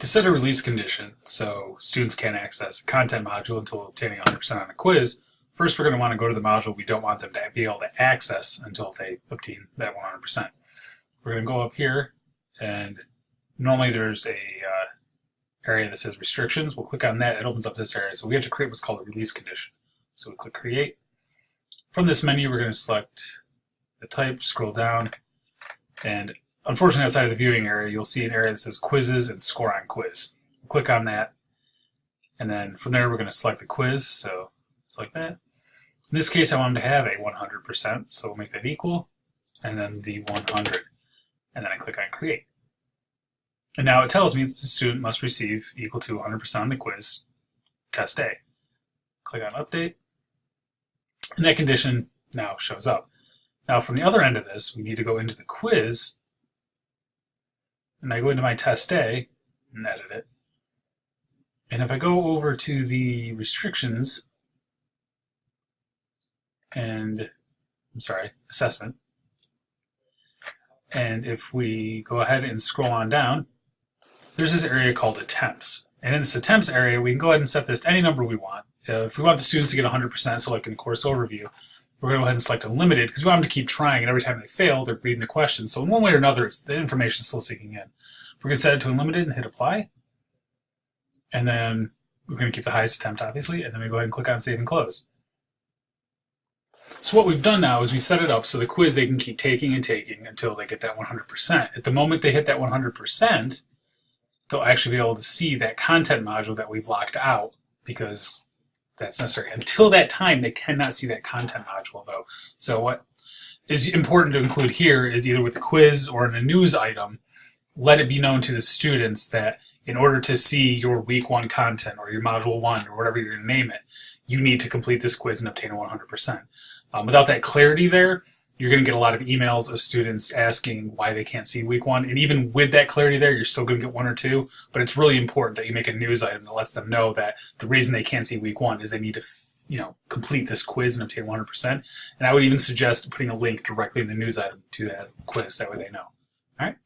To set a release condition so students can't access a content module until obtaining 100% on a quiz, first we're going to want to go to the module we don't want them to be able to access until they obtain that 100%. We're going to go up here, and normally there's a area that says restrictions. We'll click on that. It opens up this area. So we have to create what's called a release condition. So we click create. From this menu, we're going to select the type, scroll down, and unfortunately outside of the viewing area, you'll see an area that says quizzes and score on quiz. We'll click on that, and then from there we're going to select the quiz. So select that. In this case, I want them to have a 100%, so we'll make that equal, and then the 100, and then I click on create. And now it tells me that the student must receive equal to 100% on the quiz, test A. Click on update, and that condition now shows up. Now from the other end of this, we need to go into the quiz, and I go into my test A and edit it. And if I go over to the restrictions and, assessment, and if we go ahead and scroll on down, there's this area called attempts. And in this attempts area, we can go ahead and set this to any number we want. If we want the students to get 100%, so like in course overview, we're going to go ahead and select unlimited because we want them to keep trying, and every time they fail, they're reading the question. So in one way or another, the information is still sinking in. We're going to set it to unlimited and hit apply. And then we're going to keep the highest attempt, obviously, and then we go ahead and click on save and close. So what we've done now is we set it up so the quiz they can keep taking and taking until they get that 100%. At the moment they hit that 100%, they'll actually be able to see that content module that we've locked out because that's necessary. Until that time, they cannot see that content module, though. So what is important to include here is either with the quiz or in a news item, let it be known to the students that in order to see your week 1 content or your module 1 or whatever you're going to name it, you need to complete this quiz and obtain a 100%. Without that clarity there, you're going to get a lot of emails of students asking why they can't see week 1. And even with that clarity there, you're still going to get 1 or 2. But it's really important that you make a news item that lets them know that the reason they can't see week 1 is they need to complete this quiz and obtain 100%. And I would even suggest putting a link directly in the news item to that quiz. That way they know. All right.